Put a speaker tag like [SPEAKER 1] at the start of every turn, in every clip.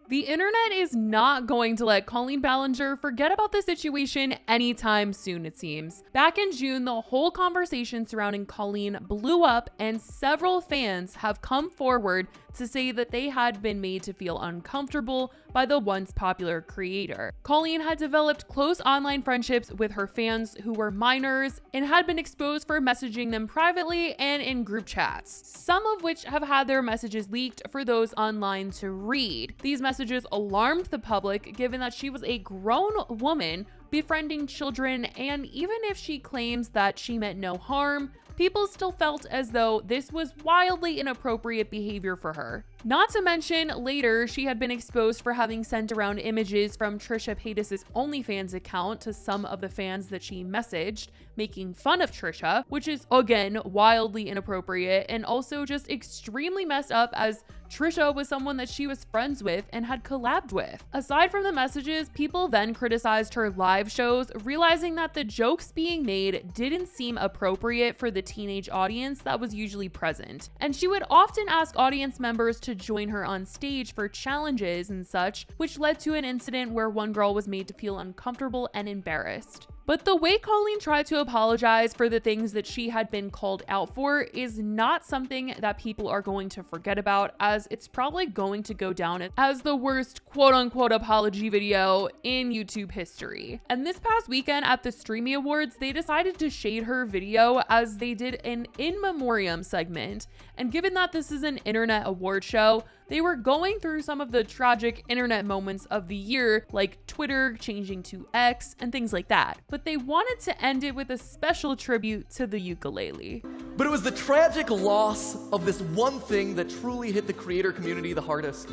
[SPEAKER 1] The internet is not going to let Colleen Ballinger forget about the situation anytime soon, it seems. Back in June, the whole conversation surrounding Colleen blew up, and several fans have come forward to say that they had been made to feel uncomfortable by the once popular creator. Colleen had developed close online friendships with her fans who were minors and had been exposed for messaging them privately and in group chats, some of which have had their messages leaked for those online to read. These messages alarmed the public, given that she was a grown woman befriending children, and even if she claims that she meant no harm, people still felt as though this was wildly inappropriate behavior for her. Not to mention, later, she had been exposed for having sent around images from Trisha Paytas' OnlyFans account to some of the fans that she messaged, making fun of Trisha, which is, again, wildly inappropriate and also just extremely messed up, as Trisha was someone that she was friends with and had collabed with. Aside from the messages, people then criticized her live shows, realizing that the jokes being made didn't seem appropriate for the teenage audience that was usually present. And she would often ask audience members to join her on stage for challenges and such, which led to an incident where one girl was made to feel uncomfortable and embarrassed. But the way Colleen tried to apologize for the things that she had been called out for is not something that people are going to forget about, as it's probably going to go down as the worst quote-unquote apology video in YouTube history. And this past weekend at the Streamy Awards, they decided to shade her video as they did an in memoriam segment. And given that this is an internet award show, they were going through some of the tragic internet moments of the year, like Twitter changing to X and things like that. But they wanted to end it with a special tribute to the ukulele.
[SPEAKER 2] But it was the tragic loss of this one thing that truly hit the creator community the hardest.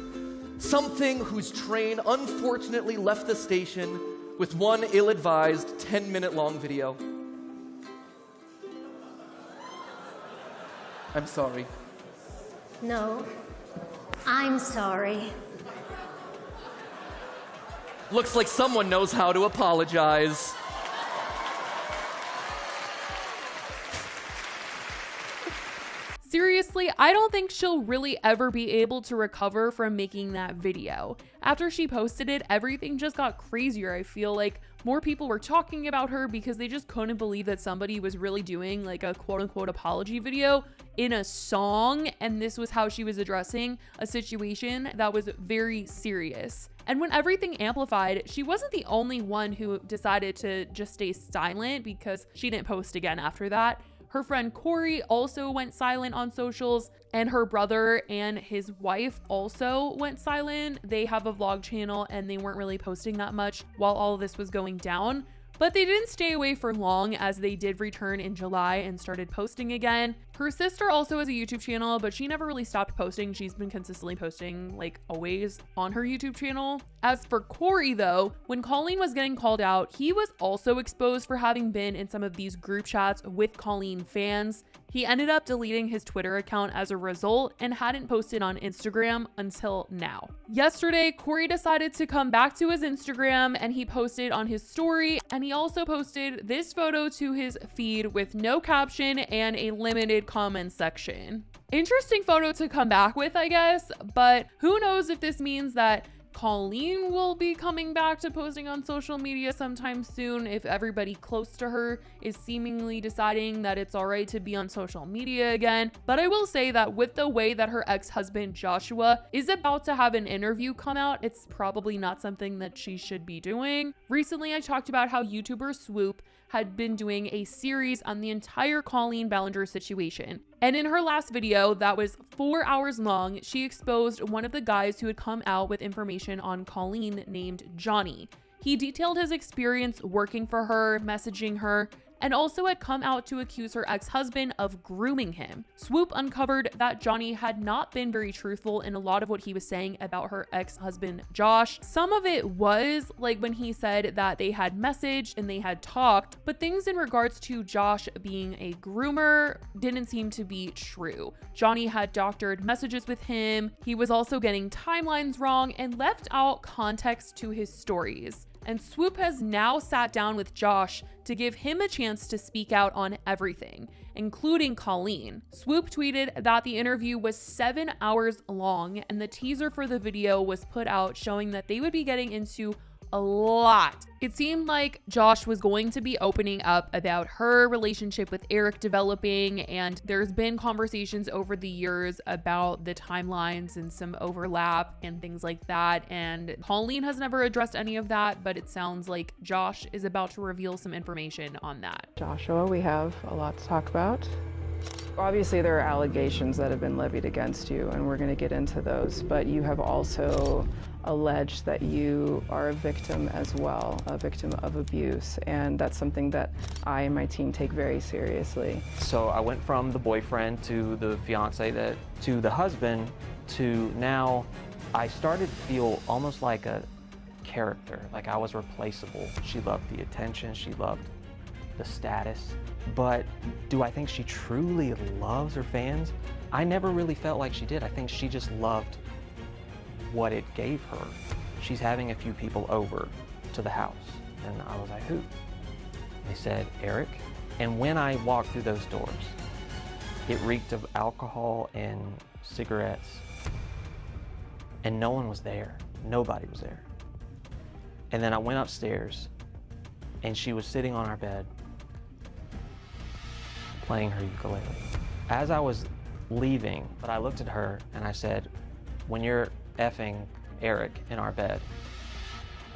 [SPEAKER 2] Something whose train unfortunately left the station with one ill-advised 10-minute-long video. I'm sorry.
[SPEAKER 3] No, I'm sorry.
[SPEAKER 2] Looks like someone knows how to apologize.
[SPEAKER 1] Seriously, I don't think she'll really ever be able to recover from making that video. After she posted it, everything just got crazier. I feel like more people were talking about her because they just couldn't believe that somebody was really doing like a quote-unquote apology video in a song, and this was how she was addressing a situation that was very serious. And when everything amplified, she wasn't the only one who decided to just stay silent, because she didn't post again after that. Her friend Corey also went silent on socials, and her brother and his wife also went silent. They have a vlog channel and they weren't really posting that much while all of this was going down. But they didn't stay away for long, as they did return in July and started posting again. Her sister also has a YouTube channel, but she never really stopped posting. She's been consistently posting like always on her YouTube channel. As for Corey though, when Colleen was getting called out, he was also exposed for having been in some of these group chats with Colleen fans. He ended up deleting his Twitter account as a result and hadn't posted on Instagram until now. Yesterday, Corey decided to come back to his Instagram and he posted on his story, and he also posted this photo to his feed with no caption and a limited comment section. Interesting photo to come back with, I guess, but who knows if this means that Colleen will be coming back to posting on social media sometime soon, if everybody close to her is seemingly deciding that it's all right to be on social media again. But I will say that with the way that her ex-husband Joshua is about to have an interview come out, it's probably not something that she should be doing. Recently, I talked about how YouTuber Swoop had been doing a series on the entire Colleen Ballinger situation. And in her last video, that was 4 hours long, she exposed one of the guys who had come out with information on Colleen named Johnny. He detailed his experience working for her, messaging her, and also had come out to accuse her ex-husband of grooming him. Swoop uncovered that Johnny had not been very truthful in a lot of what he was saying about her ex-husband Josh. Some of it was like when he said that they had messaged and they had talked, but things in regards to Josh being a groomer didn't seem to be true. Johnny had doctored messages with him. He was also getting timelines wrong and left out context to his stories. And Swoop has now sat down with Josh to give him a chance to speak out on everything, including Colleen. Swoop tweeted that the interview was 7 hours long, and the teaser for the video was put out showing that they would be getting into a lot. It seemed like Josh was going to be opening up about her relationship with Eric developing, and there's been conversations over the years about the timelines and some overlap and things like that. And Colleen has never addressed any of that, but it sounds like Josh is about to reveal some information on that.
[SPEAKER 4] Joshua, we have a lot to talk about. Obviously, there are allegations that have been levied against you, and we're going to get into those, but you have also alleged that you are a victim as well, a victim of abuse, and that's something that I and my team take very seriously.
[SPEAKER 5] So I went from the boyfriend to the fiance to the husband to now I started to feel almost like a character, like I was replaceable. She loved the attention, she loved the status, but do I think she truly loves her fans? I never really felt like she did. I think she just loved what it gave her. She's having a few people over to the house, and I was like, who? They said, Eric. And when I walked through those doors, it reeked of alcohol and cigarettes, and no one was there. Nobody was there. And then I went upstairs, and she was sitting on our bed, playing her ukulele. As I was leaving, but I looked at her and I said, when you're effing Eric in our bed,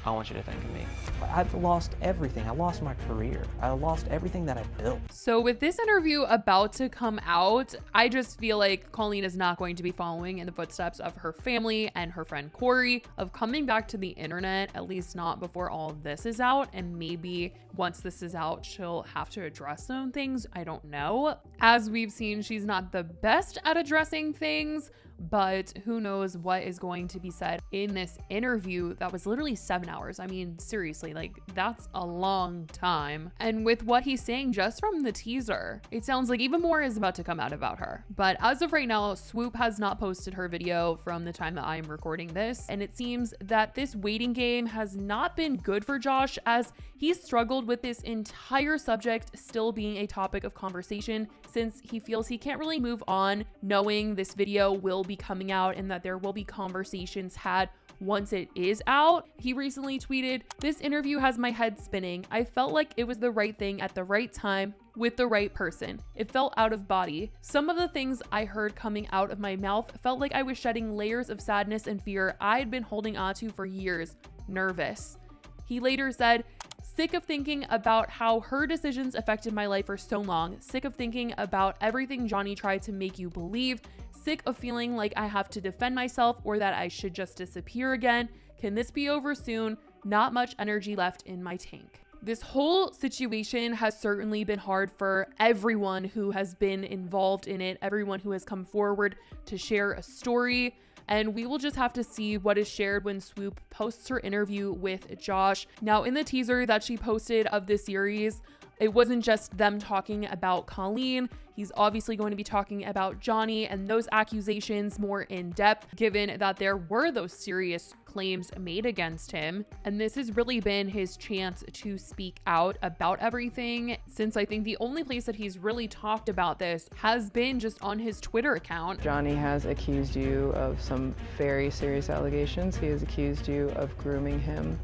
[SPEAKER 5] I want you to think of me. I've lost everything. I lost my career. I lost everything that I built.
[SPEAKER 1] So with this interview about to come out, I just feel like Colleen is not going to be following in the footsteps of her family and her friend Corey of coming back to the internet, at least not before all of this is out. And maybe once this is out, she'll have to address some things. I don't know. As we've seen, she's not the best at addressing things, but who knows what is going to be said in this interview that was literally 7 hours. I mean, seriously, like that's a long time. And with what he's saying just from the teaser, it sounds like even more is about to come out about her. But as of right now, Swoop has not posted her video from the time that I am recording this. And it seems that this waiting game has not been good for Josh, as he's struggled with this entire subject still being a topic of conversation, since he feels he can't really move on knowing this video will be coming out and that there will be conversations had once it is out. He recently tweeted, "This interview has my head spinning. I felt like it was the right thing at the right time with the right person. It felt out of body. Some of the things I heard coming out of my mouth felt like I was shedding layers of sadness and fear I had been holding onto for years. Nervous." He later said, "Sick of thinking about how her decisions affected my life for so long. Sick of thinking about everything Johnny tried to make you believe. Sick of feeling like I have to defend myself or that I should just disappear again. Can this be over soon? Not much energy left in my tank." This whole situation has certainly been hard for everyone who has been involved in it, everyone who has come forward to share a story. And we will just have to see what is shared when Swoop posts her interview with Josh. Now, in the teaser that she posted of this series, it wasn't just them talking about Colleen. He's obviously going to be talking about Johnny and those accusations more in depth, given that there were those serious claims made against him. And this has really been his chance to speak out about everything, since I think the only place that he's really talked about this has been just on his Twitter account.
[SPEAKER 4] Johnny has accused you of some very serious allegations. He has accused you of grooming him.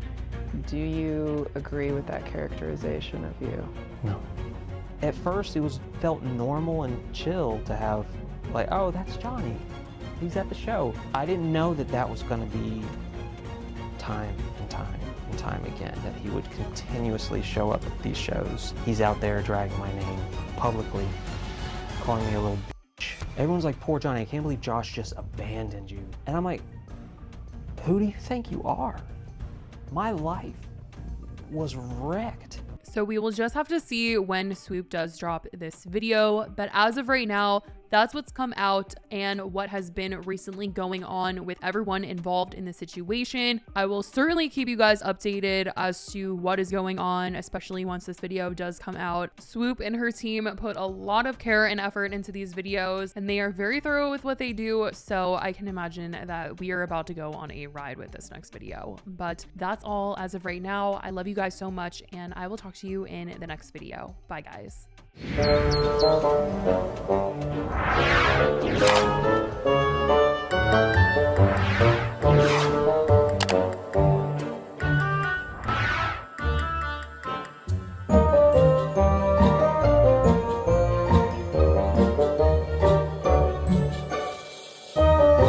[SPEAKER 4] Do you agree with that characterization of you?
[SPEAKER 5] No. At first, it felt normal and chill to have, like, oh, that's Johnny. He's at the show. I didn't know that that was going to be time and time and time again, that he would continuously show up at these shows. He's out there dragging my name publicly, calling me a little bitch. Everyone's like, poor Johnny, I can't believe Josh just abandoned you. And I'm like, who do you think you are? My life was wrecked.
[SPEAKER 1] So we will just have to see when Swoop does drop this video. But as of right now, that's what's come out and what has been recently going on with everyone involved in the situation. I will certainly keep you guys updated as to what is going on, especially once this video does come out. Swoop and her team put a lot of care and effort into these videos, and they are very thorough with what they do, so I can imagine that we are about to go on a ride with this next video. But that's all as of right now. I love you guys so much, and I will talk to you in the next video. Bye, guys.